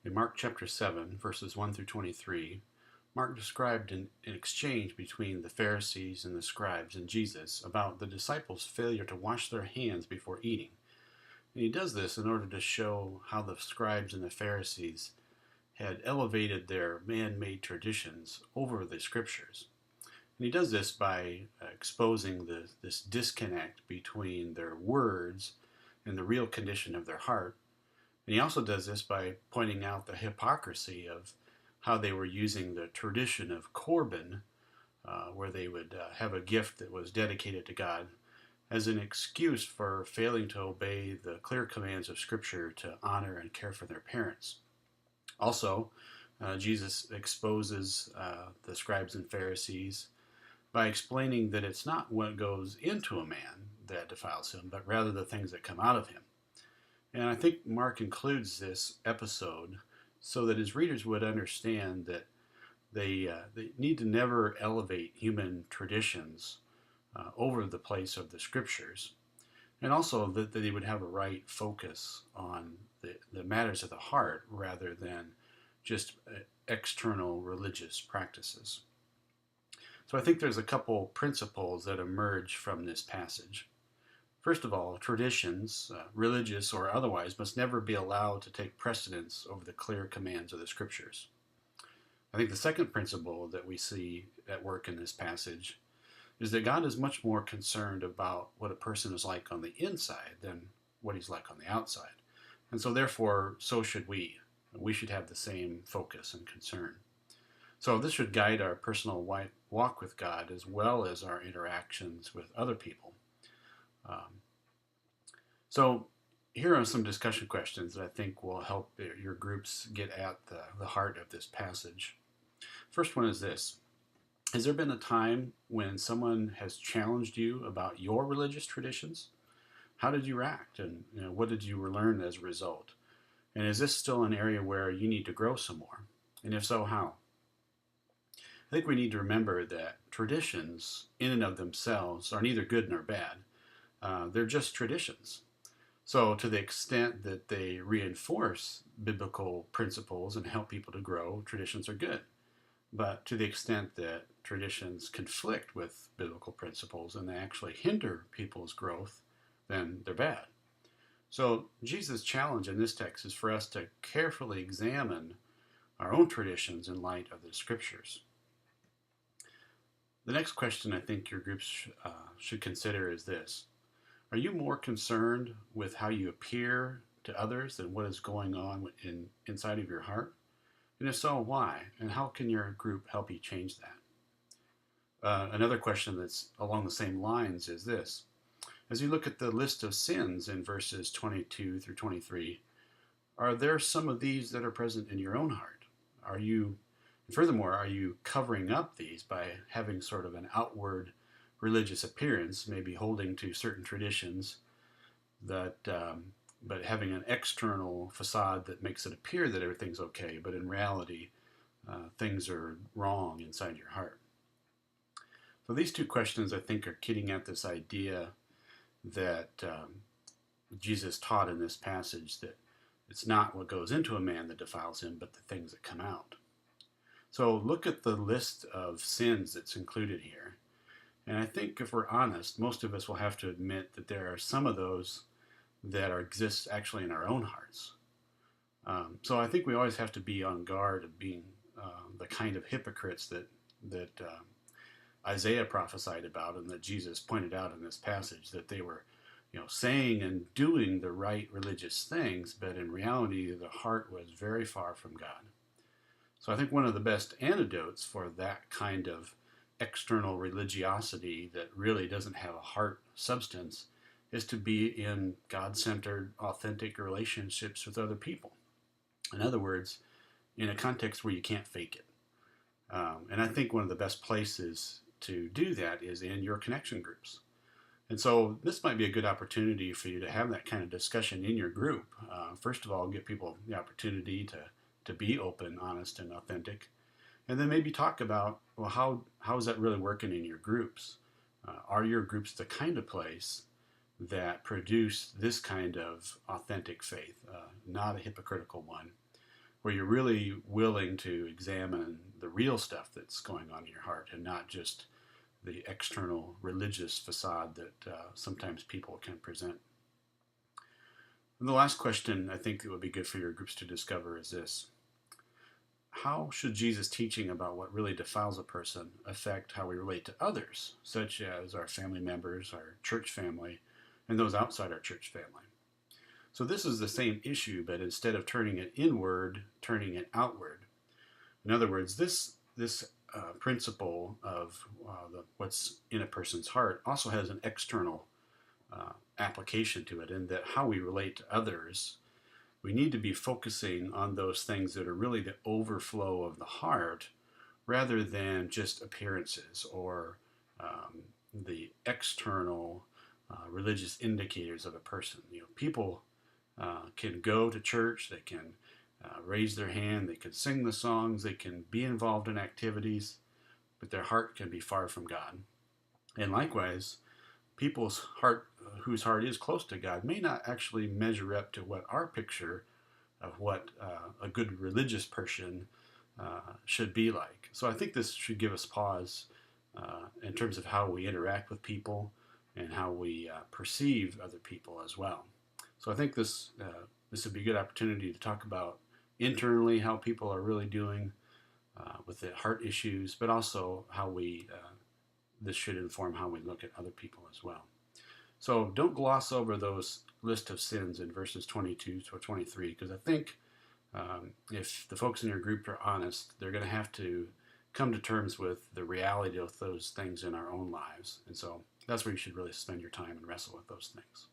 In Mark chapter 7, verses 1 through 23, Mark described an exchange between the Pharisees and the scribes and Jesus about the disciples' failure to wash their hands before eating. And he does this in order to show how the scribes and the Pharisees had elevated their man-made traditions over the scriptures. And he does this by exposing this disconnect between their words and the real condition of their heart. And he also does this by pointing out the hypocrisy of how they were using the tradition of Corban, where they would have a gift that was dedicated to God, as an excuse for failing to obey the clear commands of Scripture to honor and care for their parents. Also, Jesus exposes the scribes and Pharisees by explaining that it's not what goes into a man that defiles him, but rather the things that come out of him. And I think Mark includes this episode so that his readers would understand that they need to never elevate human traditions over the place of the scriptures, and also that they would have a right focus on the matters of the heart rather than just external religious practices. So I think there's a couple principles that emerge from this passage. First of all, traditions, religious or otherwise, must never be allowed to take precedence over the clear commands of the scriptures. I think the second principle that we see at work in this passage is that God is much more concerned about what a person is like on the inside than what he's like on the outside. And so therefore, so should we. We should have the same focus and concern. So this should guide our personal walk with God as well as our interactions with other people. So here are some discussion questions that I think will help your groups get at the heart of this passage. First one is this. Has there been a time when someone has challenged you about your religious traditions? How did you react, and what did you learn as a result? And is this still an area where you need to grow some more? And if so, how? I think we need to remember that traditions in and of themselves are neither good nor bad. They're just traditions. So to the extent that they reinforce biblical principles and help people to grow, traditions are good. But to the extent that traditions conflict with biblical principles and they actually hinder people's growth, then they're bad. So Jesus' challenge in this text is for us to carefully examine our own traditions in light of the scriptures. The next question I think your groups should consider is this. Are you more concerned with how you appear to others than what is going on inside of your heart? And if so, why? And how can your group help you change that? Another question that's along the same lines is this. As you look at the list of sins in verses 22 through 23, are there some of these that are present in your own heart? Furthermore, are you covering up these by having sort of an outward religious appearance, maybe holding to certain traditions, but having an external facade that makes it appear that everything's okay, but in reality, things are wrong inside your heart? So these two questions, I think, are getting at this idea that Jesus taught in this passage, that it's not what goes into a man that defiles him, but the things that come out. So look at the list of sins that's included here. And I think if we're honest, most of us will have to admit that there are some of those that exist actually in our own hearts. So I think we always have to be on guard of being the kind of hypocrites that Isaiah prophesied about and that Jesus pointed out in this passage, that they were saying and doing the right religious things, but in reality the heart was very far from God. So I think one of the best antidotes for that kind of external religiosity that really doesn't have a heart substance is to be in God-centered, authentic relationships with other people. In other words, in a context where you can't fake it. And I think one of the best places to do that is in your connection groups. And so this might be a good opportunity for you to have that kind of discussion in your group. First of all, give people the opportunity to be open, honest, and authentic. And then maybe talk about, well, how is that really working in your groups? Are your groups the kind of place that produce this kind of authentic faith, not a hypocritical one, where you're really willing to examine the real stuff that's going on in your heart and not just the external religious facade that sometimes people can present. And the last question I think that would be good for your groups to discover is this: how should Jesus' teaching about what really defiles a person affect how we relate to others, such as our family members, our church family, and those outside our church family? So this is the same issue, but instead of turning it inward, turning it outward. In other words, this principle of what's in a person's heart also has an external application to it, in that how we relate to others, we need to be focusing on those things that are really the overflow of the heart rather than just appearances or the external religious indicators of a person. People can go to church, they can raise their hand, they can sing the songs, they can be involved in activities, but their heart can be far from God. And likewise, people's heart, whose heart is close to God, may not actually measure up to what our picture of what a good religious person should be like. So I think this should give us pause in terms of how we interact with people and how we perceive other people as well. So I think this would be a good opportunity to talk about internally how people are really doing with the heart issues, but also how this should inform how we look at other people as well. So don't gloss over those list of sins in verses 22 to 23, because I think if the folks in your group are honest, they're going to have to come to terms with the reality of those things in our own lives. And so that's where you should really spend your time and wrestle with those things.